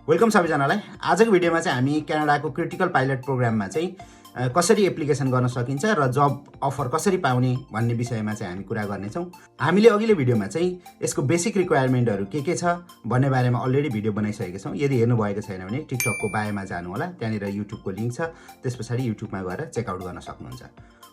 Welcome सबैजनालाई। आजको भिडियोमा चाहिँ हामी क्यानाडाको क्रिटिकल पाइलट प्रोग्राममा चाहिँ कसरी एप्लिकेसन गर्न सकिन्छ र जब अफर कसरी पाउने भन्ने विषयमा चाहिँ हामी कुरा गर्नेछौँ। हामीले अघिल्लो भिडियोमा चाहिँ यसको बेसिक रिक्वायरमेन्टहरू के छ भन्ने बारेमा अलरेडी भिडियो बनाइसकेका छौँ। यदि हेर्नु भएको छैन भने टिकटकको बायोमा जानु होला, त्यहाँनिर युट्युबको लिङ्क छ, त्यस पछाडि युट्युबमा गएर चेकआउट गर्न सक्नुहुन्छ।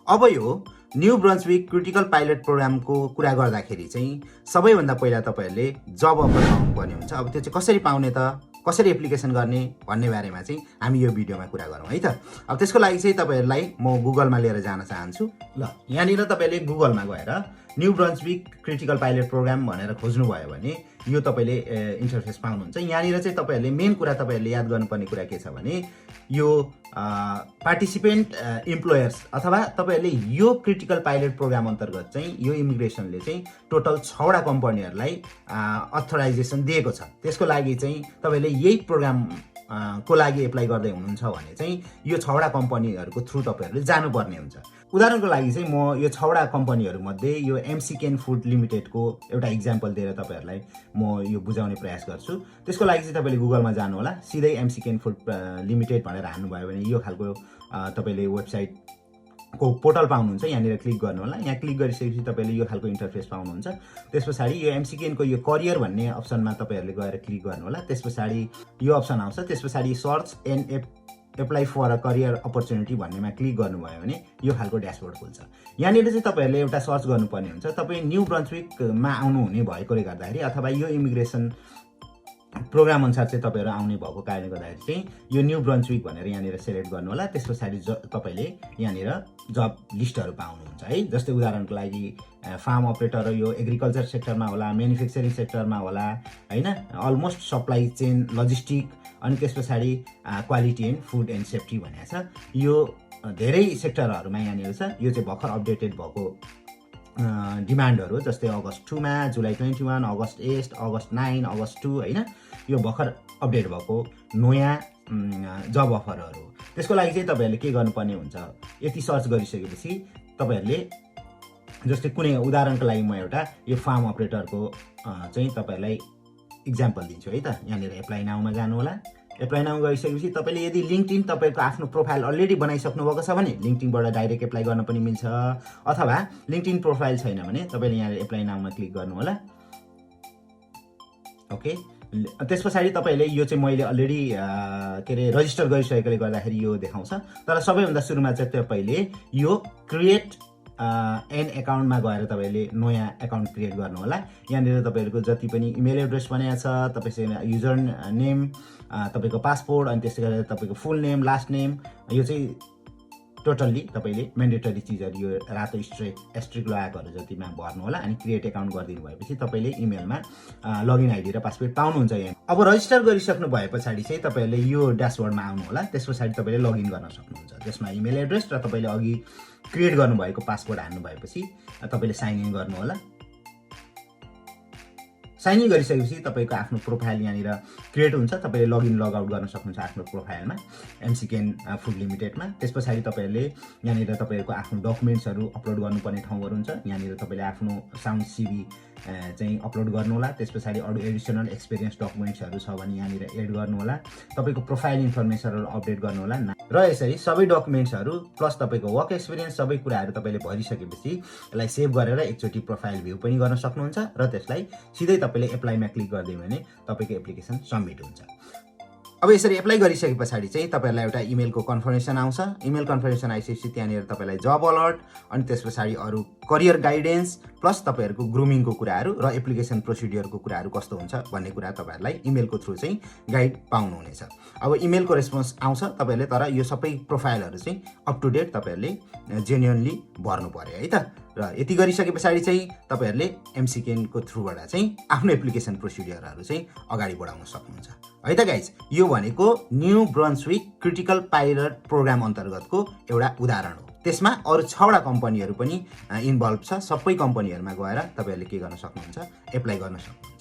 अब यो न्यू ब्रन्सविक क्रिटिकल पाइलट प्रोग्रामको कुरा गर्दाखेरि चाहिँ सबैभन्दा पहिला तपाईँहरूले जब अफर पाउनुपर्ने हुन्छ। अब त्यो चाहिँ कसरी पाउने त, कसरी एप्लिकेसन गर्ने भन्ने बारेमा चाहिँ हामी यो भिडियोमा कुरा गरौँ है त। अब त्यसको लागि चाहिँ तपाईँहरूलाई म गुगलमा लिएर जान चाहन्छु। ल, यहाँनिर तपाईँले गुगलमा गएर New Brunswick critical pilot program भनेर खोज्नुभयो भने यो तपाईँले इन्टरफेस पाउनुहुन्छ। यहाँनिर चाहिँ तपाईँहरूले मेन कुरा तपाईँहरूले याद गर्नुपर्ने कुरा के छ भने यो पार्टिसिपेन्ट इम्प्लोयर्स अथवा तपाईँहरूले यो क्रिटिकल पाइलट प्रोग्राम अन्तर्गत चाहिँ यो इमिग्रेसनले चाहिँ टोटल 6वटा कम्पनीहरूलाई अथोराइजेसन दिएको छ। त्यसको लागि चाहिँ तपाईँहरूले यही प्रोग्राम को लागि एप्लाई गर्दै हुनुहुन्छ भने चाहिँ यो 6वटा कम्पनीहरूको थ्रु तपाईँहरूले जानुपर्ने हुन्छ। उदाहरणको लागि चाहिँ म यो 6वटा कम्पनीहरूमध्ये यो एमसिकेन फुड लिमिटेडको एउटा इक्जाम्पल दिएर तपाईँहरूलाई म यो बुझाउने प्रयास गर्छु। त्यसको लागि चाहिँ तपाईँले गुगलमा जानु होला, सिधै एमसिकेन फुड लिमिटेड भनेर हान्नुभयो भने यो खालको तपाईँले वेबसाइट को पोर्टल पाउनुहुन्छ। यहाँनिर क्लिक गर्नु होला। यहाँ क्लिक गरिसकेपछि तपाईँले यो खालको इन्टरफेस पाउनुहुन्छ। त्यस पछाडि यो एमसिकेनको यो करियर भन्ने अप्सनमा तपाईँहरूले गएर क्लिक गर्नु होला। त्यस पछाडि यो अप्सन आउँछ। त्यस पछाडि search and apply for a career opportunity भन्नेमा क्लिक गर्नुभयो भने यो खालको ड्यासबोर्ड खुल्छ। यहाँनिर चाहिँ तपाईँहरूले एउटा सर्च गर्नुपर्ने हुन्छ। तपाईँ न्यू ब्रन्सविकमा आउनुहुने भएकोले गर्दाखेरि अथवा यो इमिग्रेसन प्रोग्राम अनुसार चाहिँ तपाईँहरू आउने भएको कारणले गर्दाखेरि चाहिँ यो न्यू ब्रन्सविक भनेर यहाँनिर सेलेक्ट गर्नु होला। त्यस पछाडि तपाईँले यहाँनिर जब लिस्टहरू पाउनुहुन्छ है। जस्तै उदाहरणको लागि फार्म अपरेटर यो एग्रिकल्चर सेक्टरमा होला, म्यानुफ्याक्चरिङ सेक्टरमा होला होइन, अलमोस्ट सप्लाई चेन, लजिस्टिक, अनि त्यस पछाडि quality and food and safety भनेको छ। यो धेरै सेक्टरहरूमा यहाँनिर छ। यो चाहिँ भर्खर अपडेटेड भएको डिमान्डहरू, जस्तै अगस्त 2 मा, जुलाई 21, अगस्त 8, अगस्त 9, अगस्त 2 होइन, यो भर्खर अपडेट भएको नयाँ जब अफरहरू। त्यसको लागि चाहिँ तपाईँहरूले के गर्नुपर्ने हुन्छ, यति सर्च गरिसकेपछि तपाईँहरूले जस्तै कुनै उदाहरणको लागि म एउटा यो फार्म अपरेटरको चाहिँ तपाईँहरूलाई इक्जाम्पल दिन्छु है त। यहाँनिर एप्लाई नाउमा जानु होला। एप्लाई नाउ गरिसकेपछि तपाईँले यदि लिङ्क्डइन तपाईँको आफ्नो प्रोफाइल अलरेडी बनाइसक्नु भएको छ भने लिङ्क्डइनबाट डाइरेक्ट एप्लाई गर्न पनि मिल्छ, अथवा लिङ्क्डइन प्रोफाइल छैन भने तपाईँले यहाँ एप्लाई नाउमा क्लिक गर्नु होला। ओके, त्यस पछाडि तपाईँले यो चाहिँ मैले अलरेडी के अरे रजिस्टर गरिसकेकोले गर्दाखेरि यो देखाउँछ। तर सबैभन्दा सुरुमा चाहिँ तपाईँले यो क्रिएट एन एकाउन्टमा गएर तपाईँले नयाँ एकाउन्ट क्रिएट गर्नु होला। यहाँनिर तपाईँहरूको जति पनि इमेल एड्रेस बनाएको छ, तपाईँसँग युजर नेम, तपाईँको पासपोर्ट, अनि त्यसै गरेर तपाईँको फुल नेम, लास्ट नेम, यो चाहिँ टोटल्ली तपाईँले मेन्डेटरी चिजहरू यो रातो एस्ट्रिक लगाएकोहरू जतिमा भर्नु होला। अनि क्रिएट एकाउन्ट गरिदिनु भएपछि तपाईँले इमेलमा लगइन आइडी र पासवर्ड पाउनुहुन्छ। यहाँ अब रजिस्टर गरिसक्नु भए पछाडि चाहिँ तपाईँहरूले यो ड्यासबोर्डमा आउनु होला। त्यस पछाडि तपाईँले लगइन गर्न सक्नुहुन्छ। त्यसमा इमेल एड्रेस र तपाईँले अघि क्रिएट गर्नुभएको पासवर्ड हाल्नु भएपछि तपाईँले साइन इन गर्नु होला। साइन इन गरिसकेपछि तपाईँको आफ्नो प्रोफाइल यहाँनिर क्रिएट हुन्छ। तपाईँले लगइन लगआउट गर्न सक्नुहुन्छ आफ्नो प्रोफाइलमा एमसिकेन फुड लिमिटेडमा। त्यस पछाडि तपाईँहरूले यहाँनिर तपाईँहरूको आफ्नो डकुमेन्ट्सहरू अपलोड गर्नुपर्ने ठाउँहरू हुन्छ। यहाँनिर तपाईँले आफ्नो साउन्ड सिभी चाहिँ अपलोड गर्नु होला। त्यस पछाडि अरू एडिसनल एक्सपिरियन्स डकुमेन्ट्सहरू छ भने यहाँनिर एड गर्नु होला। तपाईँको प्रोफाइल इन्फर्मेसनहरू अपडेट गर्नु होला र यसरी सबै डकुमेन्ट्सहरू प्लस तपाईँको वर्क एक्सपिरियन्स सबै कुराहरू तपाईँले भरिसकेपछि यसलाई सेभ गरेर एकचोटि प्रोफाइल भ्यू पनि गर्न सक्नुहुन्छ र त्यसलाई सिधै तपाईँले एप्लाईमा क्लिक गरिदियो भने तपाईँको एप्लिकेसन सबमिट हुन्छ। अब यसरी एप्लाई गरिसके पछाडि चाहिँ तपाईँहरूलाई एउटा इमेलको कन्फर्मेसन आउँछ। इमेल कन्फर्मेसन आइसकेपछि त्यहाँनिर तपाईँलाई जब अलर्ट, अनि त्यस पछाडि अरू करियर गाइडेन्स प्लस तपाईँहरूको ग्रुमिङको कुराहरू र एप्लिकेसन प्रोसिडियरको कुराहरू कस्तो हुन्छ भन्ने कुरा तपाईँहरूलाई इमेलको थ्रु चाहिँ गाइड पाउनुहुनेछ। अब इमेलको रेस्पोन्स आउँछ तपाईँहरूले, तर यो सबै प्रोफाइलहरू चाहिँ अप टु डेट तपाईँहरूले जेन्युनली भर्नु पर्यो है त। र यति गरिसके पछाडि चाहिँ तपाईँहरूले एमसिकेनको थ्रुबाट चाहिँ आफ्नो एप्लिकेसन प्रोसिडियरहरू चाहिँ अगाडि बढाउन सक्नुहुन्छ है त गाइज। यो भनेको New Brunswick critical pilot program अन्तर्गतको एउटा उदाहरण हो। त्यसमा अरू 6वटा कम्पनीहरू पनि इन्भल्भ छ। सबै कम्पनीहरूमा गएर तपाईँहरूले के गर्न सक्नुहुन्छ, एप्लाई गर्न सक्नुहुन्छ।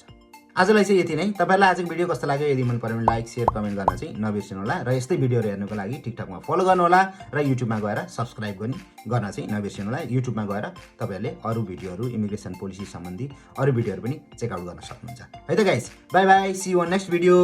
आजलाई चाहिँ यति नै। तपाईँलाई आजको भिडियो कस्तो लाग्यो, यदि मन पर्यो भने लाइक शेयर कमेन्ट गर्न चाहिँ नबिर्सिनु होला। र यस्तै भिडियोहरू हेर्नुको लागि टिकटकमा फलो गर्नु होला र युट्युबमा गएर सब्सक्राइब गर्न चाहिँ नबिर्सिनु होला। युट्युबमा गएर तपाईँहरूले अरू भिडियोहरू इमिग्रेसन पोलिसी सम्बन्धी अरू भिडियोहरू पनि चेकआउट गर्न सक्नुहुन्छ है त guys. Bye bye, see you on next video.